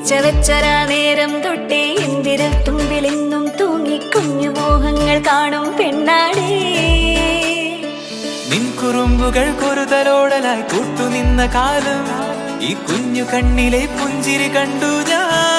പിച്ച വെച്ചരാ നേരം തൊട്ടേ എന്തിരൽ തുമ്പിലെന്നും തൂങ്ങി കുഞ്ഞു മോഹങ്ങൾ കാണും പെണ്ണാടേ. നിൻ കുറുമ്പുകൾ കുറുതലോടലായി കൂട്ടുനിന്ന കാലം ഈ കുഞ്ഞു കണ്ണിലെ പുഞ്ചിരി കണ്ടു ഞാൻ.